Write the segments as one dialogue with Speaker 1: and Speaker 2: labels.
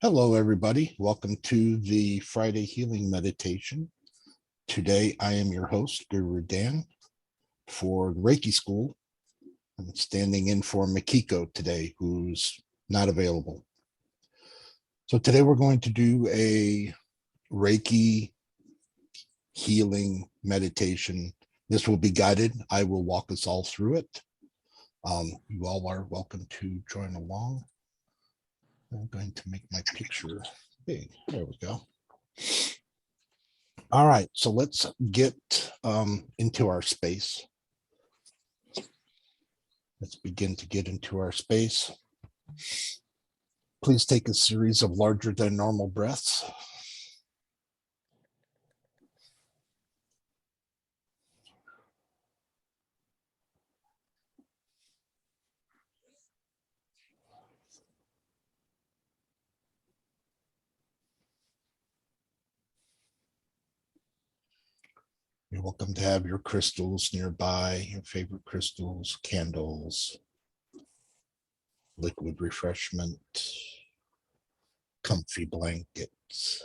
Speaker 1: Hello, everybody. Welcome to the Friday Healing Meditation. Today, I am your host, GuruDan, for Reiki School. I'm standing in for Makiko today, who's not available. So today we're going to do a Reiki healing meditation. This will be guided. I will walk us all through it. You all are welcome to join along. I'm going to make my picture big. There we go. All right, so let's get into our space. Let's begin to get into our space. Please take a series of larger than normal breaths. You're welcome to have your crystals nearby, your favorite crystals, candles, liquid refreshment, comfy blankets.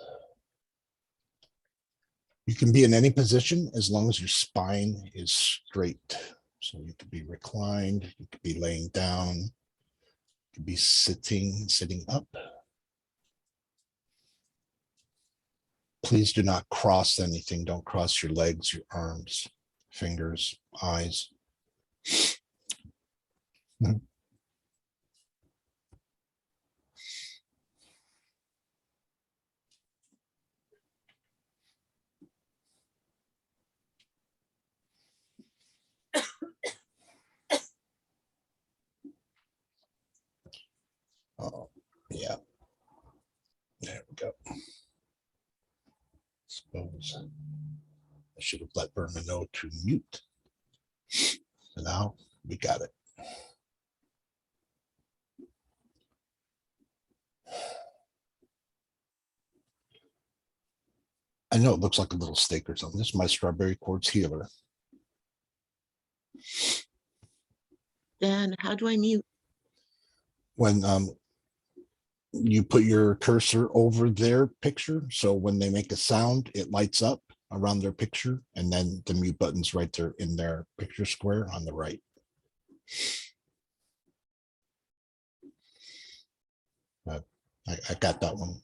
Speaker 1: You can be in any position as long as your spine is straight. So you could be reclined, you could be laying down, you could be sitting up. Please do not cross anything. Don't cross your legs, your arms, fingers, eyes. Oh, yeah. There we go. Suppose I should have let Burma know to mute. So now we got it. I know it looks like a little steak or something. This is my strawberry quartz healer.
Speaker 2: Dan, how do I mute?
Speaker 1: When you put your cursor over their picture, so when they make a sound, it lights up around their picture, and then the mute button's right there in their picture square on the right. But I got that one.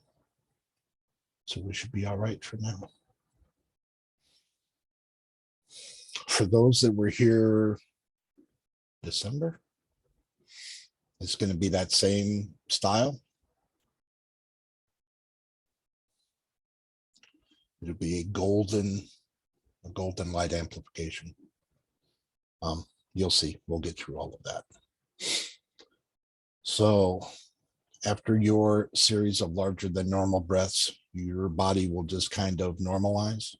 Speaker 1: So we should be all right for now. For those that were here December, it's going to be that same style. It'll be a golden light amplification. You'll see, we'll get through all of that. So after your series of larger than normal breaths, your body will just kind of normalize.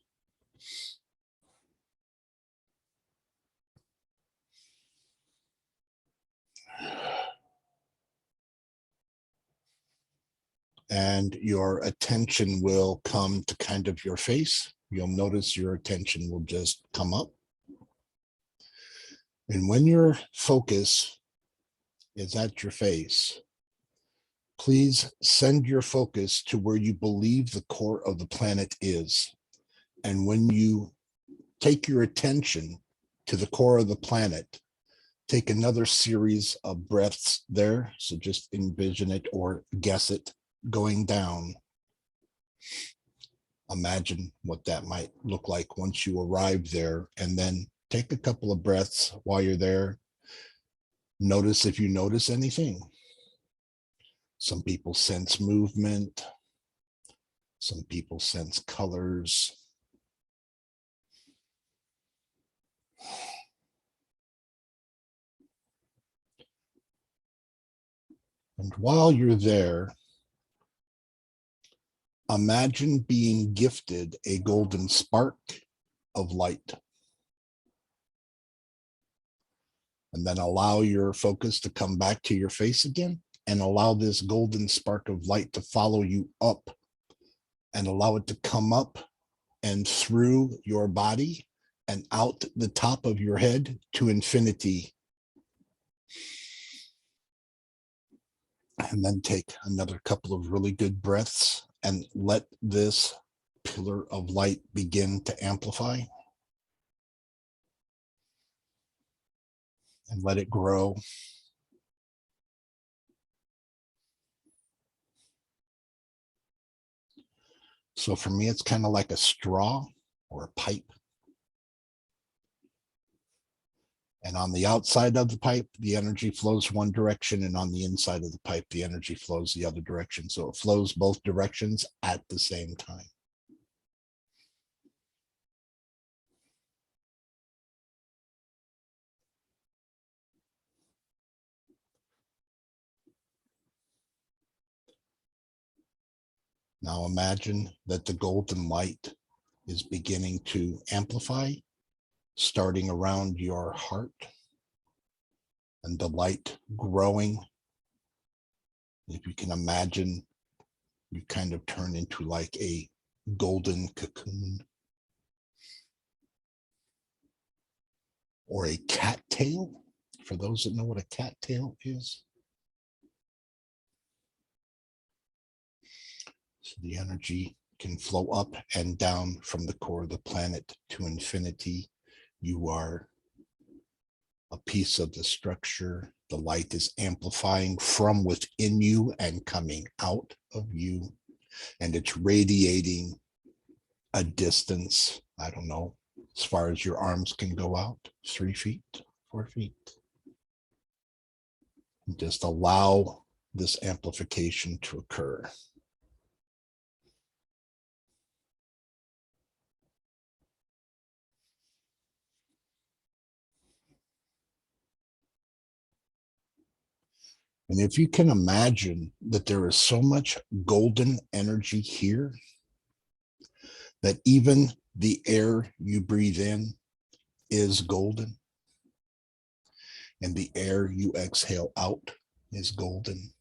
Speaker 1: And your attention will come to kind of your face. You'll notice your attention will just come up. And when your focus is at your face, please send your focus to where you believe the core of the planet is. And when you take your attention to the core of the planet, take another series of breaths there. So just envision it or guess it going down. Imagine what that might look like once you arrive there, and then take a couple of breaths while you're there. Notice if you notice anything. Some people sense movement. Some people sense colors. And while you're there, imagine being gifted a golden spark of light. And then allow your focus to come back to your face again, and allow this golden spark of light to follow you up, and allow it to come up and through your body and out the top of your head to infinity. And then take another couple of really good breaths and let this pillar of light begin to amplify and let it grow. So for me, it's kind of like a straw or a pipe. And on the outside of the pipe, the energy flows one direction, and on the inside of the pipe, the energy flows the other direction. So it flows both directions at the same time. Now imagine that the golden light is beginning to amplify, starting around your heart, and the light growing. If you can imagine, you kind of turn into like a golden cocoon or a cattail, for those that know what a cattail is. So the energy can flow up and down from the core of the planet to infinity. You are a piece of the structure. The light is amplifying from within you and coming out of you. And it's radiating a distance, I don't know, as far as your arms can go out, 3 feet, 4 feet. Just allow this amplification to occur. And if you can imagine that there is so much golden energy here that even the air you breathe in is golden, and the air you exhale out is golden.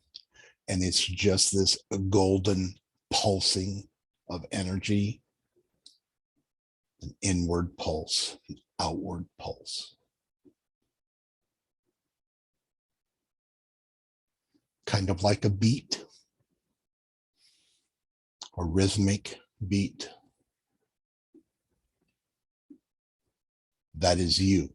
Speaker 1: And it's just this golden pulsing of energy, an inward pulse, an outward pulse. Kind of like a beat, or rhythmic beat. That is you.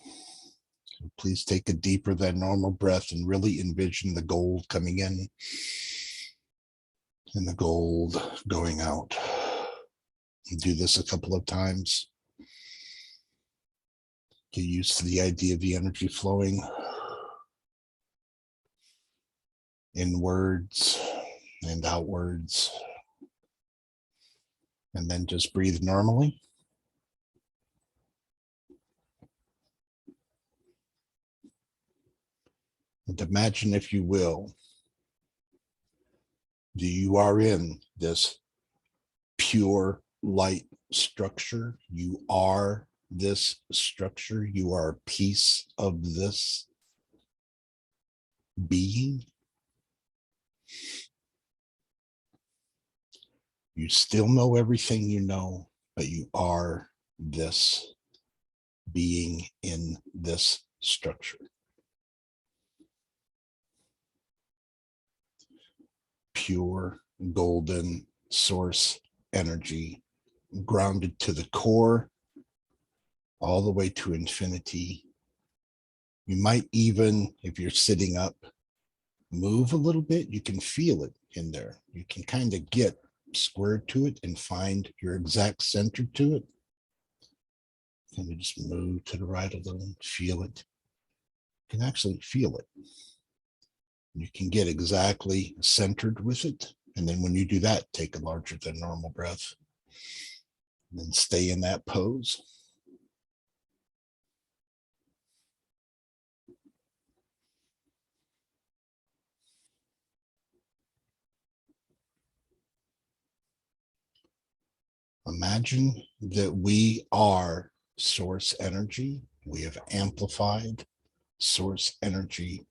Speaker 1: So please take a deeper than normal breath and really envision the gold coming in and the gold going out. Do this a couple of times. Get used to the idea of the energy flowing inwards and outwards. And then just breathe normally. And imagine, if you will, that you are in this pure light structure. You are this structure. You are a piece of this being. You still know everything you know, but you are this being in this structure. Pure golden source energy, grounded to the core, all the way to infinity. You might even, if you're sitting up, move a little bit. You can feel it in there. You can kind of get squared to it and find your exact center to it. Kind of just move to the right a little, feel it. You can actually feel it. You can get exactly centered with it. And then when you do that, take a larger than normal breath. And then stay in that pose. Imagine that we are source energy. We have amplified source energy.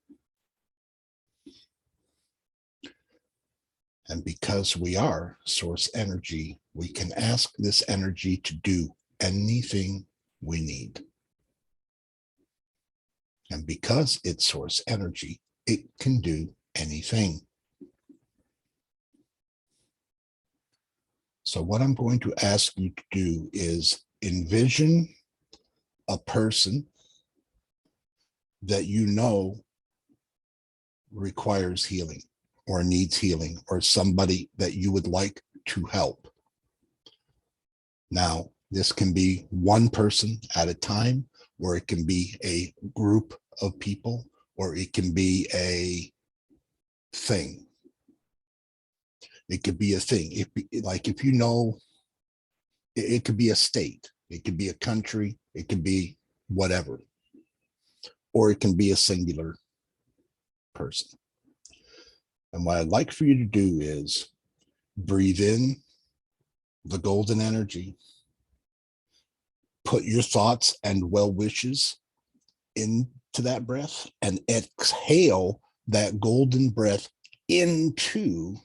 Speaker 1: And because we are source energy, we can ask this energy to do anything we need. And because it's source energy, it can do anything. So what I'm going to ask you to do is envision a person that you know requires healing or needs healing, or somebody that you would like to help. Now, this can be one person at a time, or it can be a group of people, or it can be a thing. It could be a thing. If you know, it could be a state, it could be a country, it could be whatever, or it can be a singular person. And what I'd like for you to do is breathe in the golden energy, put your thoughts and well wishes into that breath, and exhale that golden breath into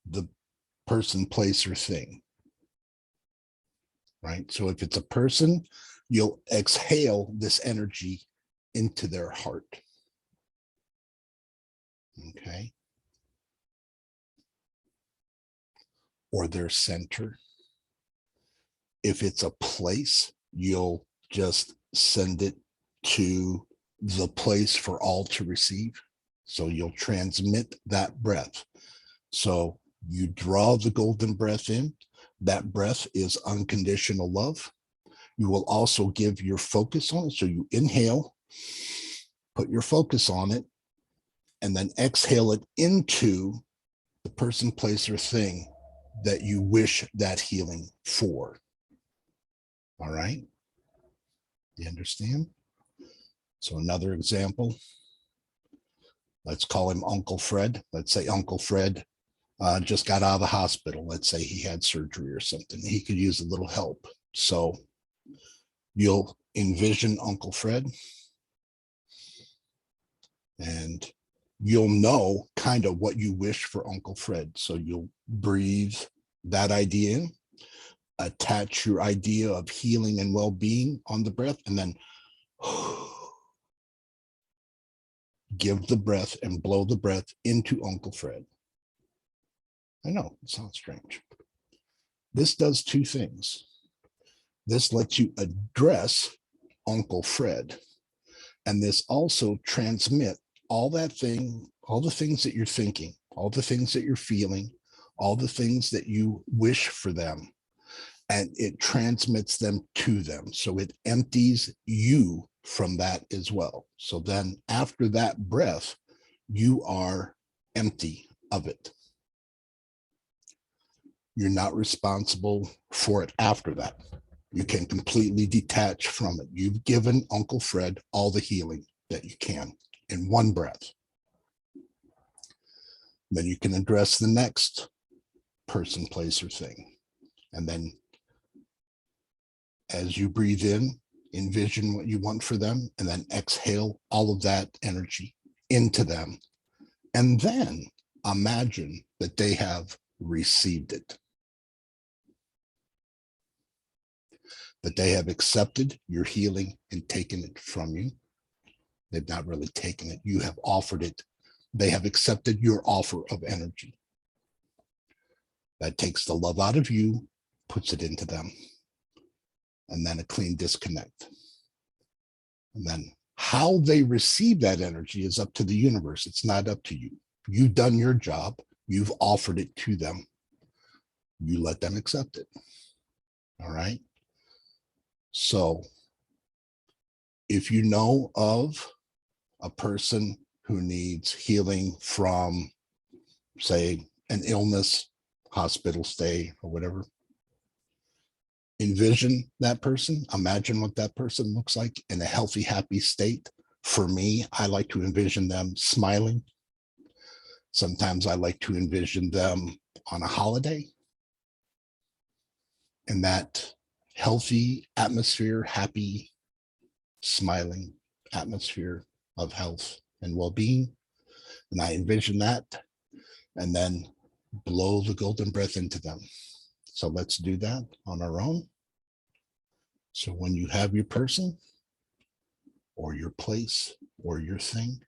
Speaker 1: the person, place, or thing. Right? So if it's a person, you'll exhale this energy into their heart. Okay? Or their center. If it's a place, you'll just send it to the place for all to receive. So you'll transmit that breath. So you draw the golden breath in. That breath is unconditional love. You will also give your focus on it. So you inhale, put your focus on it, and then exhale it into the person, place, or thing that you wish that healing for. All right? You understand? So another example, let's call him Uncle Fred. Let's say Uncle Fred just got out of the hospital. Let's say he had surgery or something. He could use a little help. So you'll envision Uncle Fred, and you'll know kind of what you wish for Uncle Fred. So you'll breathe that idea in, attach your idea of healing and well-being on the breath, and then give the breath and blow the breath into Uncle Fred. I know, it sounds strange. This does two things. This lets you address Uncle Fred, and this also transmit all the things that you're thinking, all the things that you're feeling, all the things that you wish for them, and it transmits them to them. So it empties you from that as well. So then after that breath, you are empty of it. You're not responsible for it after that. You can completely detach from it. You've given Uncle Fred all the healing that you can in one breath. Then you can address the next person, place, or thing. And then as you breathe in, envision what you want for them, and then exhale all of that energy into them. And then imagine that they have received it, that they have accepted your healing and taken it from you. They've not really taken it. You have offered it. They have accepted your offer of energy. That takes the love out of you, puts it into them, and then a clean disconnect. And then how they receive that energy is up to the universe. It's not up to you. You've done your job. You've offered it to them. You let them accept it. All right. So if you know of a person who needs healing from, say, an illness, hospital stay, or whatever, envision that person. Imagine what that person looks like in a healthy, happy state. For me, I like to envision them smiling. Sometimes I like to envision them on a holiday in that healthy atmosphere, happy, smiling atmosphere of health and well-being. And I envision that, and then blow the golden breath into them. So let's do that on our own. So when you have your person, or your place or your thing.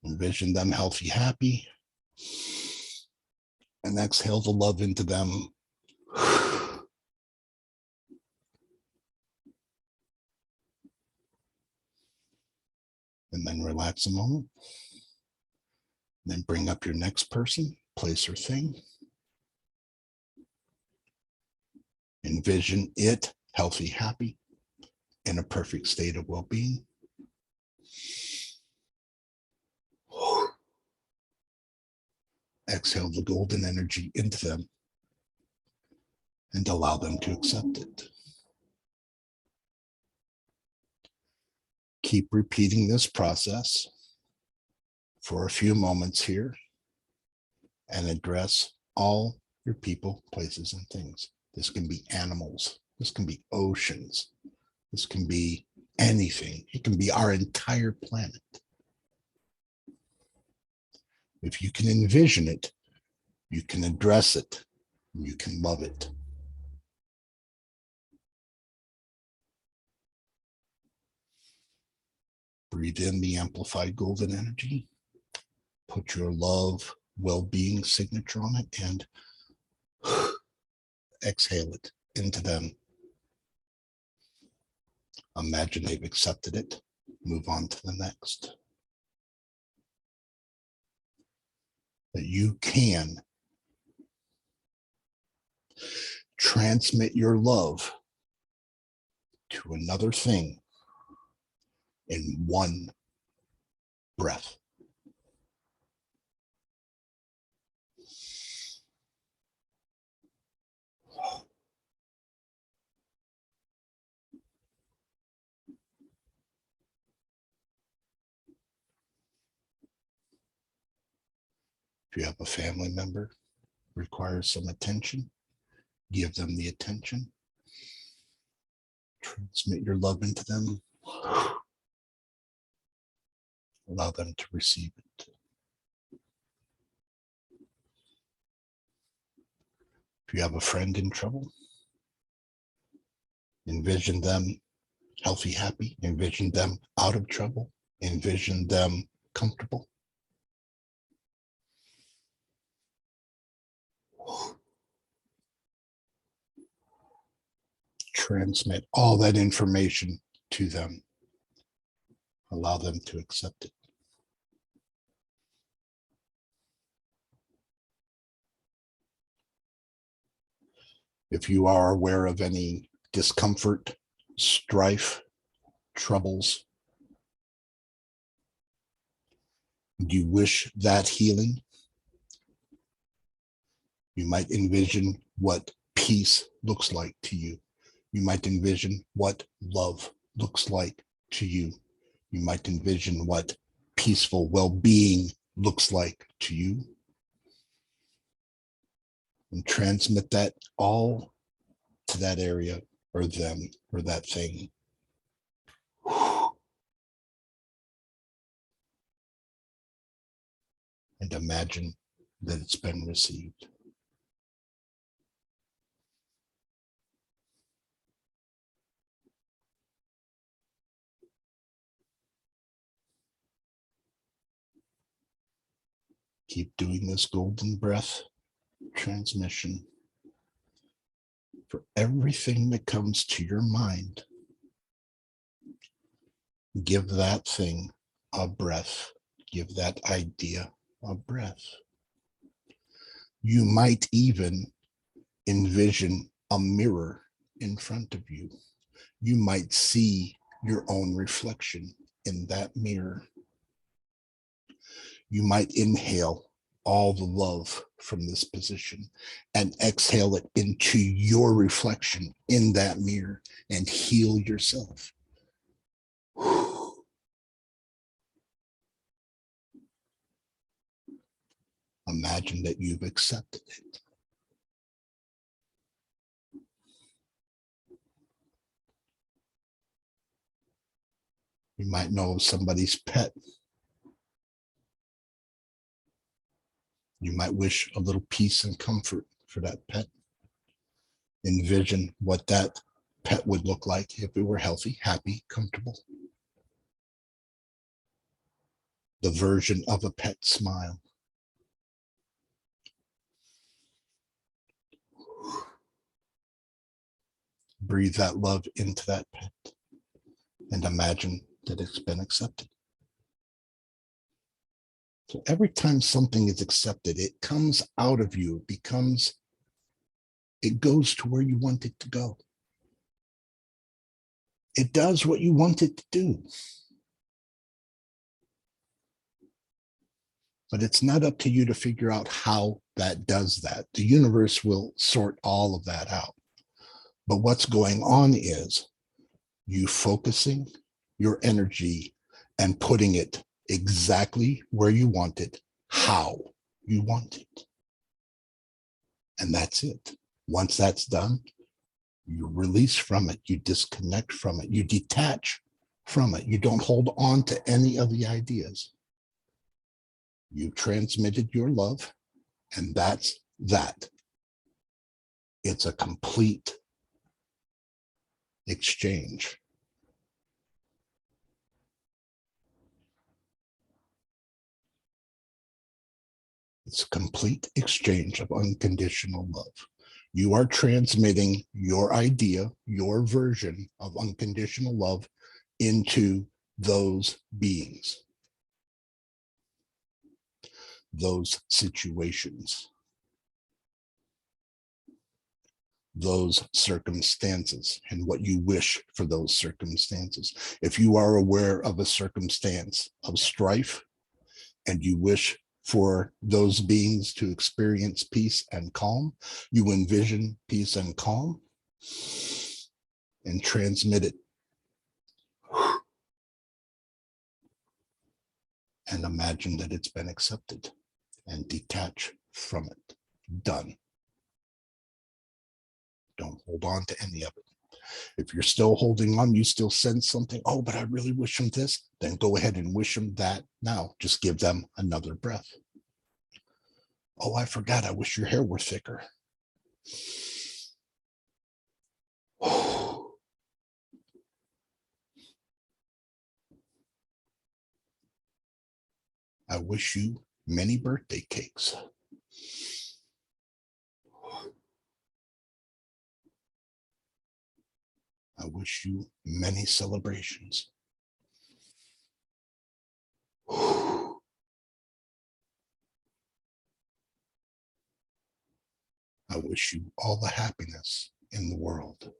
Speaker 1: Envision them healthy, happy, and exhale the love into them. And then relax a moment. Then bring up your next person, place or thing. Envision it healthy, happy, in a perfect state of well-being. Exhale the golden energy into them and allow them to accept it. Keep repeating this process for a few moments here and address all your people, places, and things. This can be animals. This can be oceans. This can be anything. It can be our entire planet. If you can envision it, you can address it, and you can love it. Breathe in the amplified golden energy. Put your love, well-being signature on it, and exhale it into them. Imagine they've accepted it. Move on to the next. That you can transmit your love to another thing in one breath. If you have a family member who requires some attention, give them the attention. Transmit your love into them. Allow them to receive it. If you have a friend in trouble, envision them healthy, happy. Envision them out of trouble. Envision them comfortable. Transmit all that information to them. Allow them to accept it. If you are aware of any discomfort, strife, troubles, do you wish that healing? You might envision what peace looks like to you. You might envision what love looks like to you. You might envision what peaceful well-being looks like to you. And transmit that all to that area or them or that thing. And imagine that it's been received. Keep doing this golden breath transmission for everything that comes to your mind. Give that thing a breath. Give that idea a breath. You might even envision a mirror in front of you. You might see your own reflection in that mirror. You might inhale all the love from this position and exhale it into your reflection in that mirror and heal yourself. Imagine that you've accepted it. You might know somebody's pet. You might wish a little peace and comfort for that pet. Envision what that pet would look like if it were healthy, happy, comfortable. The version of a pet smile. Breathe that love into that pet and imagine that it's been accepted. So every time something is accepted, it comes out of you, it goes to where you want it to go. It does what you want it to do. But it's not up to you to figure out how that does that. The universe will sort all of that out. But what's going on is you focusing your energy and putting it exactly where you want it, how you want it. And that's it. Once that's done, you release from it, you disconnect from it, you detach from it. You don't hold on to any of the ideas. You transmitted your love, and that's that. It's a complete exchange. It's a complete exchange of unconditional love. You are transmitting your idea, your version of unconditional love into those beings, those situations, those circumstances, and what you wish for those circumstances. If you are aware of a circumstance of strife and you wish for those beings to experience peace and calm, you envision peace and calm and transmit it and imagine that it's been accepted and detach from it. Done. Don't hold on to any of it. If you're still holding on, you still sense something, oh, but I really wish them this, then go ahead and wish them that now. Just give them another breath. Oh, I forgot, I wish your hair were thicker. I wish you many birthday cakes. I wish you many celebrations. I wish you all the happiness in the world.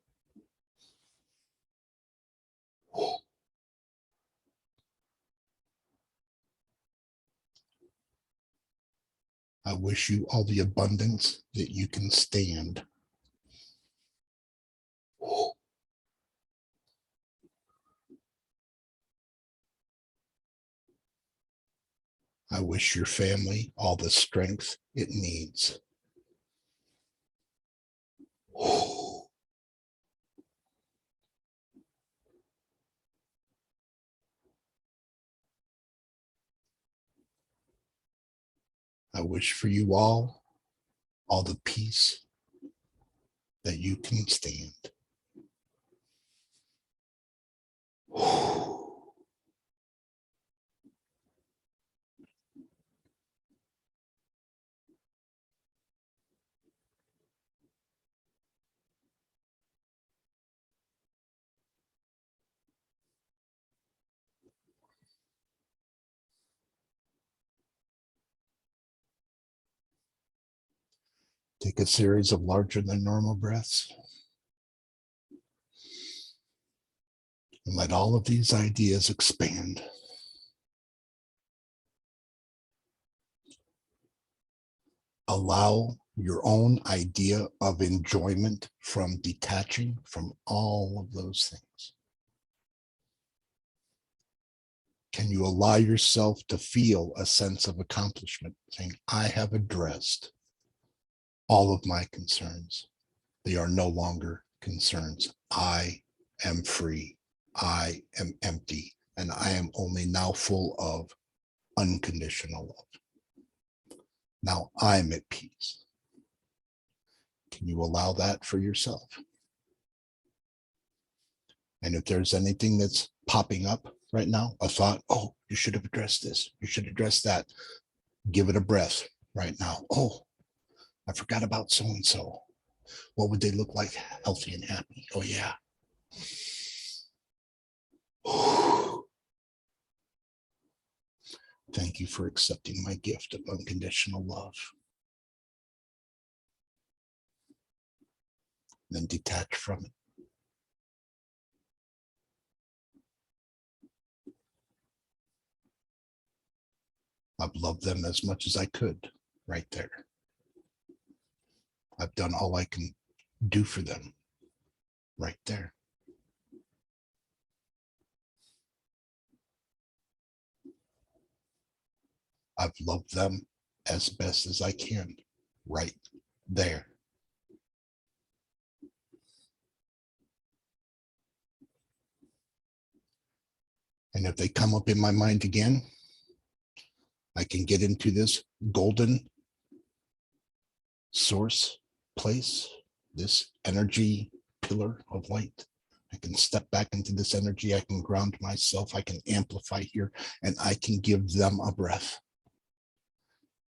Speaker 1: I wish you all the abundance that you can stand. I wish your family all the strength it needs. I wish for you all the peace that you can stand. Take a series of larger than normal breaths and let all of these ideas expand. Allow your own idea of enjoyment from detaching from all of those things. Can you allow yourself to feel a sense of accomplishment, saying, I have addressed all of my concerns. They are no longer concerns. I am free. I am empty. And I am only now full of unconditional love. Now I'm at peace. Can you allow that for yourself? And if there's anything that's popping up right now, a thought, oh, you should have addressed this, you should address that, give it a breath right now. Oh, I forgot about so-and-so. What would they look like? Healthy and happy. Oh, yeah. Thank you for accepting my gift of unconditional love. Then detach from it. I've loved them as much as I could right there. I've done all I can do for them right there. I've loved them as best as I can right there. And if they come up in my mind again, I can get into this golden source place, this energy pillar of light. I can step back into this energy. I can ground myself. I can amplify here, and I can give them a breath.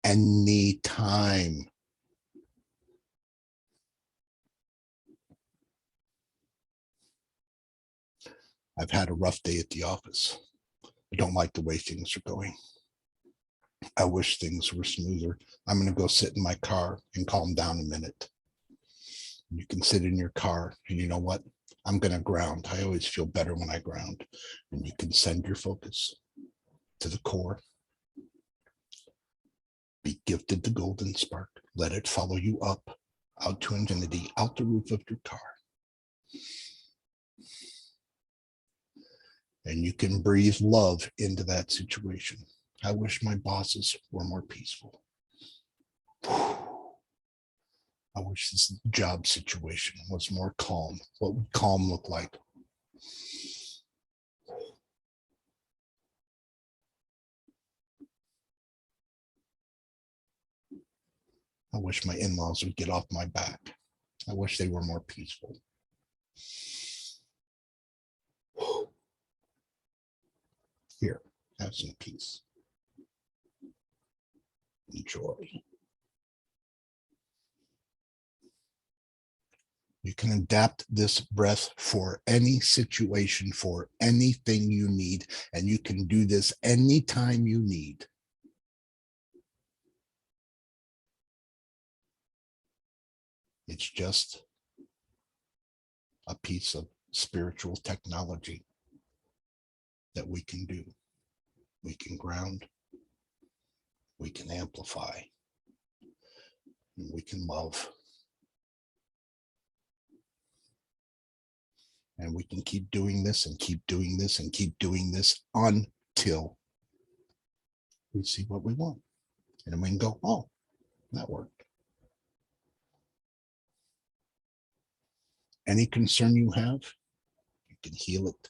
Speaker 1: Anytime. I've had a rough day at the office. I don't like the way things are going. I wish things were smoother. I'm going to go sit in my car and calm down a minute. You can sit in your car, and you know what? I'm going to ground. I always feel better when I ground. And you can send your focus to the core. Be gifted the golden spark. Let it follow you up, out to infinity, out the roof of your car. And you can breathe love into that situation. I wish my bosses were more peaceful. I wish this job situation was more calm. What would calm look like? I wish my in-laws would get off my back. I wish they were more peaceful. Here, have some peace. Enjoy. You can adapt this breath for any situation, for anything you need, and you can do this anytime you need. It's just a piece of spiritual technology that we can do. We can ground, we can amplify, and we can love. And we can keep doing this and keep doing this and keep doing this until we see what we want. And then we can go, oh, that worked. Any concern you have, you can heal it,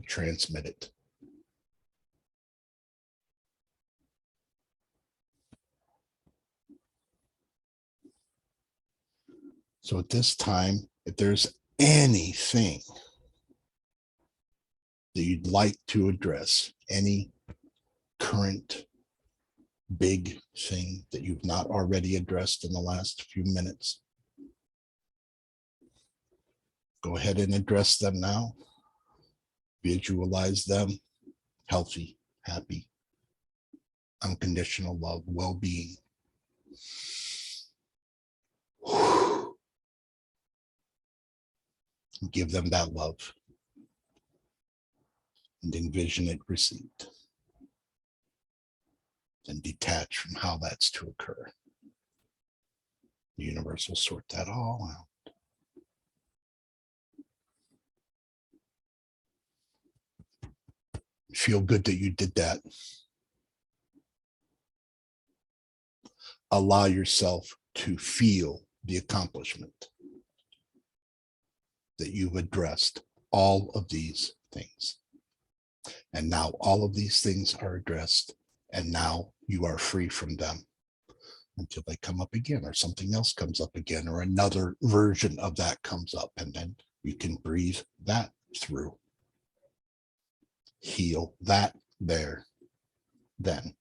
Speaker 1: transmit it. So at this time, if there's anything that you'd like to address, any current big thing that you've not already addressed in the last few minutes, go ahead and address them now. Visualize them healthy, happy, unconditional love, well-being. Give them that love and envision it received. Then detach from how that's to occur. The universe will sort that all out. Feel good that you did that. Allow yourself to feel the accomplishment that you've addressed all of these things. And now all of these things are addressed, and now you are free from them until they come up again, or something else comes up again, or another version of that comes up, and then you can breathe that through. Heal that there, then.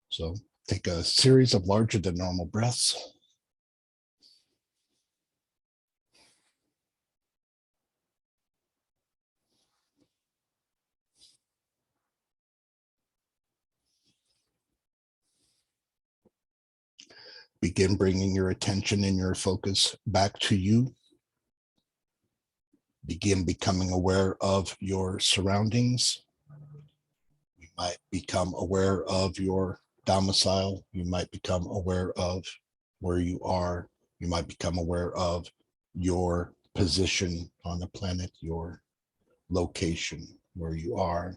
Speaker 1: So take a series of larger than normal breaths. Begin bringing your attention and your focus back to you. Begin becoming aware of your surroundings. You might become aware of your domicile. You might become aware of where you are. You might become aware of your position on the planet, your location, where you are.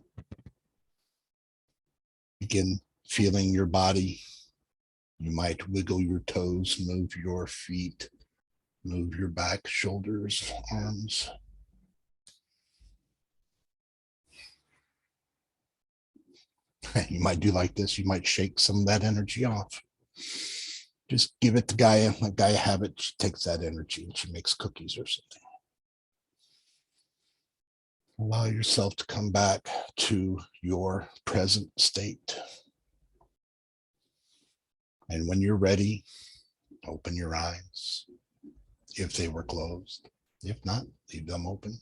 Speaker 1: Begin feeling your body. You might wiggle your toes, move your feet, move your back, shoulders, arms. You might do like this. You might shake some of that energy off. Just give it to Gaia. Let Gaia have it. She takes that energy and she makes cookies or something. Allow yourself to come back to your present state. And when you're ready, open your eyes if they were closed. If not, leave them open.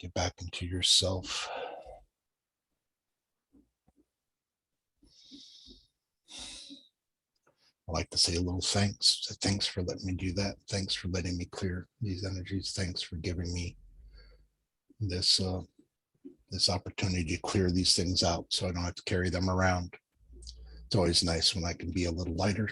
Speaker 1: Get back into yourself. I like to say a little thanks. Thanks for letting me do that. Thanks for letting me clear these energies. Thanks for giving me this this opportunity to clear these things out so I don't have to carry them around. It's always nice when I can be a little lighter.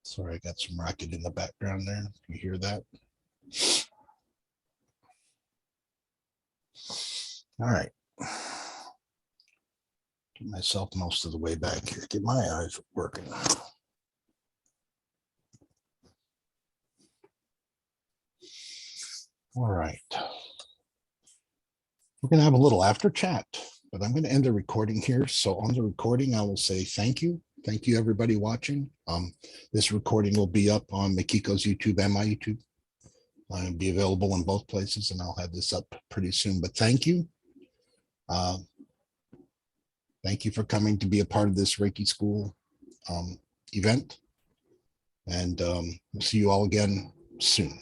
Speaker 1: Sorry, I got some racket in the background there. You hear that? All right. Get myself most of the way back here. Get my eyes working. All right. We're going to have a little after chat, but I'm going to end the recording here. So on the recording, I will say thank you. Thank you, everybody watching. This recording will be up on Mikiko's YouTube and my YouTube. I'll be available in both places, and I'll have this up pretty soon. But thank you. Thank you for coming to be a part of this Reiki School event. And we'll see you all again soon.